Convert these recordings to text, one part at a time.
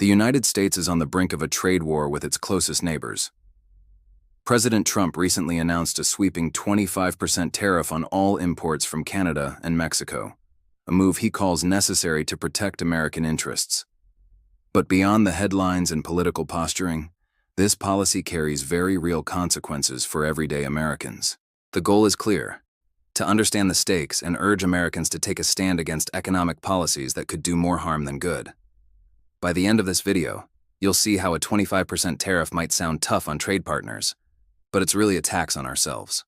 The United States is on the brink of a trade war with its closest neighbors. President Trump recently announced a sweeping 25% tariff on all imports from Canada and Mexico, a move he calls necessary to protect American interests. But beyond the headlines and political posturing, this policy carries very real consequences for everyday Americans. The goal is clear: to understand the stakes and urge Americans to take a stand against economic policies that could do more harm than good. By the end of this video, you'll see how a 25% tariff might sound tough on trade partners, but it's really a tax on ourselves,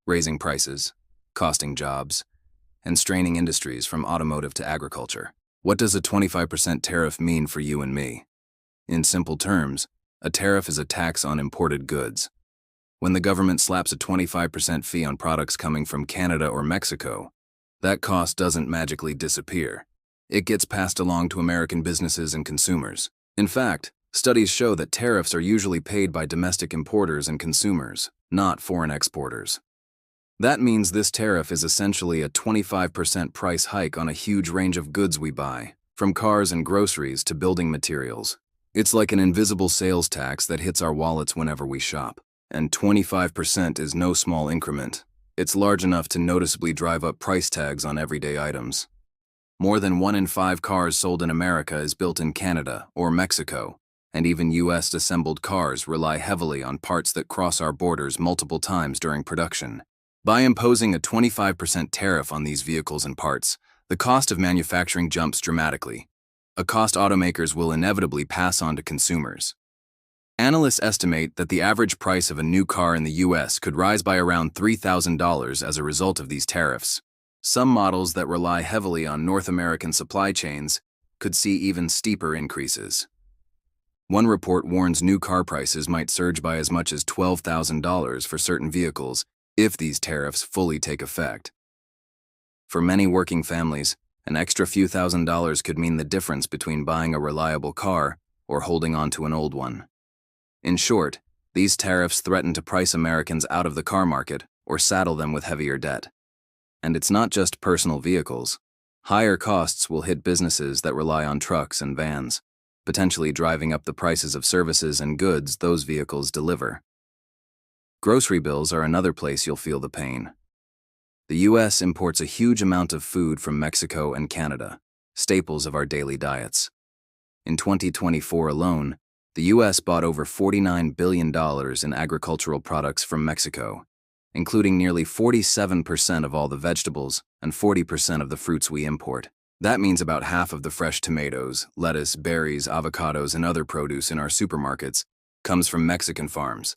raising prices, costing jobs, and straining industries from automotive to agriculture. What does a 25% tariff mean for you and me? In simple terms, a tariff is a tax on imported goods. When the government slaps a 25% fee on products coming from Canada or Mexico, that cost doesn't magically disappear. It gets passed along to American businesses and consumers. In fact, studies show that tariffs are usually paid by domestic importers and consumers, not foreign exporters. That means this tariff is essentially a 25% price hike on a huge range of goods we buy, from cars and groceries to building materials. It's like an invisible sales tax that hits our wallets whenever we shop. And 25% is no small increment. It's large enough to noticeably drive up price tags on everyday items. More than 1 in 5 cars sold in America is built in Canada or Mexico, and even US-assembled cars rely heavily on parts that cross our borders multiple times during production. By imposing a 25% tariff on these vehicles and parts, the cost of manufacturing jumps dramatically, a cost automakers will inevitably pass on to consumers. Analysts estimate that the average price of a new car in the US could rise by around $3,000 as a result of these tariffs. Some models that rely heavily on North American supply chains could see even steeper increases. One report warns new car prices might surge by as much as $12,000 for certain vehicles if these tariffs fully take effect. For many working families, an extra few $1,000s could mean the difference between buying a reliable car or holding on to an old one. In short, these tariffs threaten to price Americans out of the car market or saddle them with heavier debt. And it's not just personal vehicles. Higher costs will hit businesses that rely on trucks and vans, potentially driving up the prices of services and goods those vehicles deliver. Grocery bills are another place you'll feel the pain. The US imports a huge amount of food from Mexico and Canada, staples of our daily diets. In 2024 alone, the US bought over $49 billion in agricultural products from Mexico, including nearly 47% of all the vegetables and 40% of the fruits we import. That means about half of the fresh tomatoes, lettuce, berries, avocados, and other produce in our supermarkets comes from Mexican farms.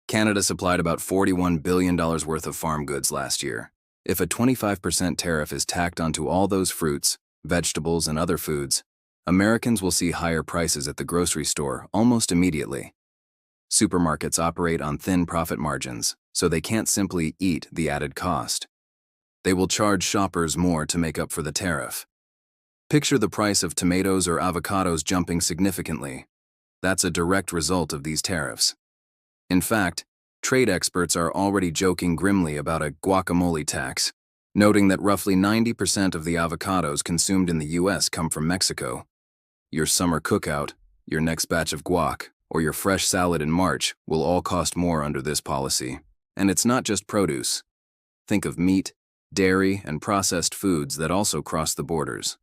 Canada supplied about $41 billion worth of farm goods last year. If a 25% tariff is tacked onto all those fruits, vegetables, and other foods, Americans will see higher prices at the grocery store almost immediately. Supermarkets operate on thin profit margins, so they can't simply eat the added cost. They will charge shoppers more to make up for the tariff. Picture the price of tomatoes or avocados jumping significantly. That's a direct result of these tariffs. In fact, trade experts are already joking grimly about a guacamole tax, noting that roughly 90% of the avocados consumed in the US come from Mexico. Your summer cookout, your next batch of guac, or your fresh salad in March will all cost more under this policy. And it's not just produce. Think of meat, dairy, and processed foods that also cross the borders.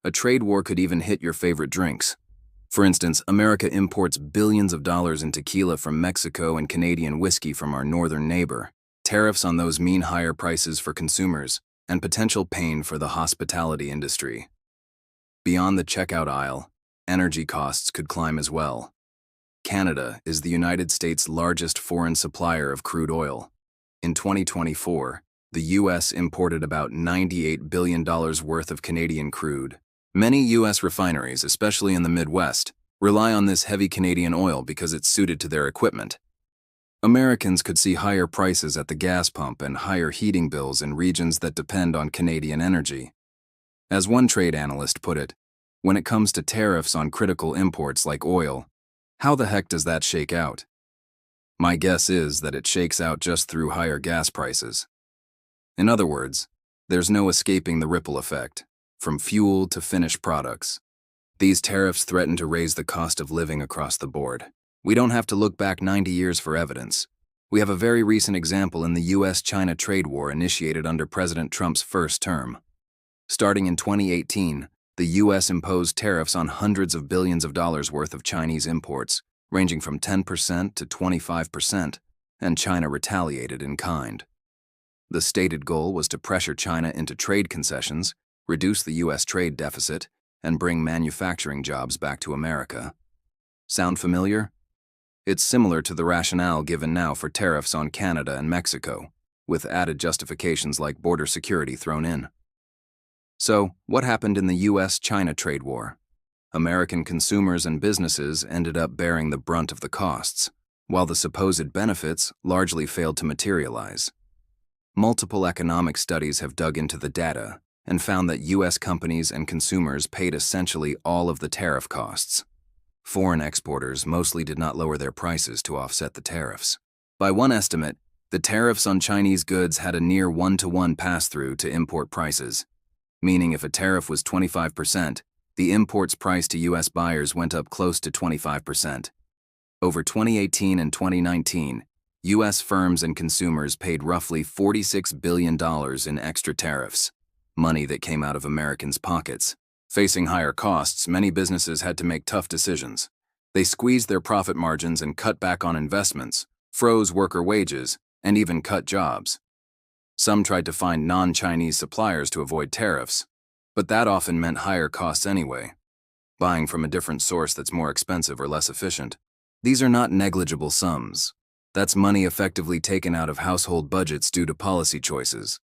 A trade war could even hit your favorite drinks. For instance, America imports billions of dollars in tequila from Mexico and Canadian whiskey from our northern neighbor. Tariffs on those mean higher prices for consumers and potential pain for the hospitality industry. Beyond the checkout aisle, energy costs could climb as well. Canada is the United States' largest foreign supplier of crude oil. In 2024, the US imported about $98 billion worth of Canadian crude. Many US refineries, especially in the Midwest, rely on this heavy Canadian oil because it's suited to their equipment. Americans could see higher prices at the gas pump and higher heating bills in regions that depend on Canadian energy. As one trade analyst put it, when it comes to tariffs on critical imports like oil, how the heck does that shake out? My guess is that it shakes out just through higher gas prices. In other words, there's no escaping the ripple effect, from fuel to finished products. These tariffs threaten to raise the cost of living across the board. We don't have to look back 90 years for evidence. We have a very recent example in the US-China trade war initiated under President Trump's first term. Starting in 2018, the US imposed tariffs on hundreds of billions of dollars worth of Chinese imports, ranging from 10% to 25%, and China retaliated in kind. The stated goal was to pressure China into trade concessions, reduce the US trade deficit, and bring manufacturing jobs back to America. Sound familiar? It's similar to the rationale given now for tariffs on Canada and Mexico, with added justifications like border security thrown in. So, what happened in the US-China trade war? American consumers and businesses ended up bearing the brunt of the costs, while the supposed benefits largely failed to materialize. Multiple economic studies have dug into the data and found that US companies and consumers paid essentially all of the tariff costs. Foreign exporters mostly did not lower their prices to offset the tariffs. By one estimate, the tariffs on Chinese goods had a near one-to-one pass-through to import prices, meaning if a tariff was 25%, the import's price to US buyers went up close to 25%. Over 2018 and 2019, US firms and consumers paid roughly $46 billion in extra tariffs, money that came out of Americans' pockets. Facing higher costs, many businesses had to make tough decisions. They squeezed their profit margins and cut back on investments, froze worker wages, and even cut jobs. Some tried to find non-Chinese suppliers to avoid tariffs, but that often meant higher costs anyway, buying from a different source that's more expensive or less efficient. These are not negligible sums. That's money effectively taken out of household budgets due to policy choices.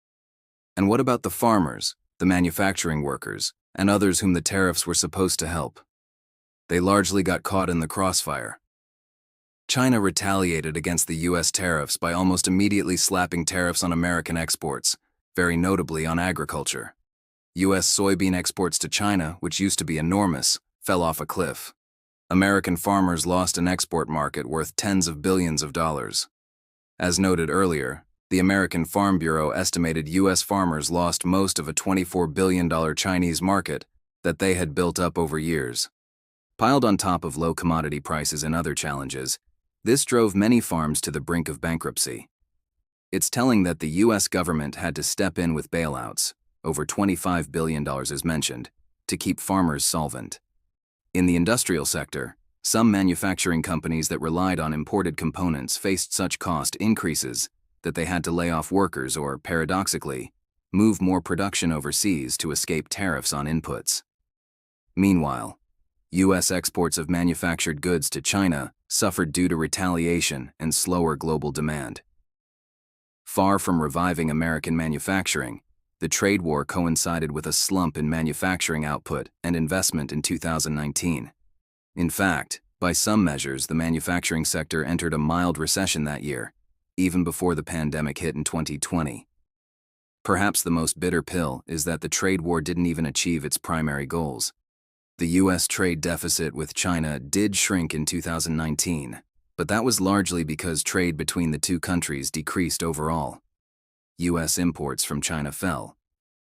And what about the farmers, the manufacturing workers, and others whom the tariffs were supposed to help? They largely got caught in the crossfire. China retaliated against the US tariffs by almost immediately slapping tariffs on American exports, very notably on agriculture. US soybean exports to China, which used to be enormous, fell off a cliff. American farmers lost an export market worth tens of billions of dollars. As noted earlier, the American Farm Bureau estimated US farmers lost most of a $24 billion Chinese market that they had built up over years. Piled on top of low commodity prices and other challenges, this drove many farms to the brink of bankruptcy. It's telling that the US government had to step in with bailouts, over $25 billion as mentioned, to keep farmers solvent. In the industrial sector, some manufacturing companies that relied on imported components faced such cost increases that they had to lay off workers or, paradoxically, move more production overseas to escape tariffs on inputs. Meanwhile, US exports of manufactured goods to China suffered due to retaliation and slower global demand. Far from reviving American manufacturing, the trade war coincided with a slump in manufacturing output and investment in 2019. In fact, by some measures, the manufacturing sector entered a mild recession that year, even before the pandemic hit in 2020. Perhaps the most bitter pill is that the trade war didn't even achieve its primary goals. The US trade deficit with China did shrink in 2019, but that was largely because trade between the two countries decreased overall. US imports from China fell,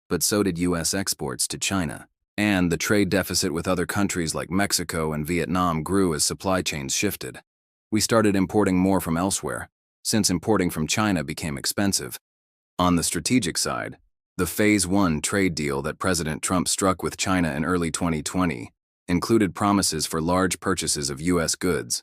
but so did US exports to China, and the trade deficit with other countries like Mexico and Vietnam grew as supply chains shifted. We started importing more from elsewhere, since importing from China became expensive. On the strategic side, the Phase 1 trade deal that President Trump struck with China in early 2020 included promises for large purchases of US goods.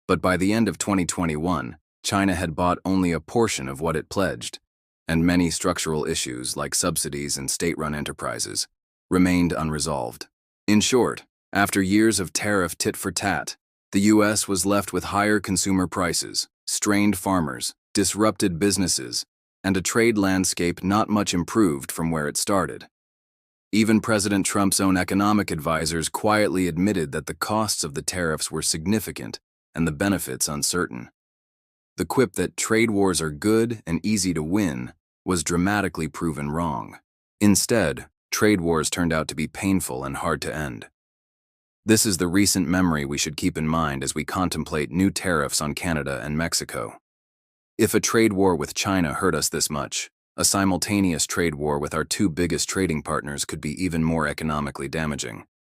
But by the end of 2021, China had bought only a portion of what it pledged, and many structural issues like subsidies and state-run enterprises remained unresolved. In short, after years of tariff tit-for-tat, the US was left with higher consumer prices, strained farmers, disrupted businesses, and a trade landscape not much improved from where it started. Even President Trump's own economic advisors quietly admitted that the costs of the tariffs were significant and the benefits uncertain. The quip that trade wars are good and easy to win was dramatically proven wrong. Instead, trade wars turned out to be painful and hard to end. This is the recent memory we should keep in mind as we contemplate new tariffs on Canada and Mexico. If a trade war with China hurt us this much, a simultaneous trade war with our two biggest trading partners could be even more economically damaging.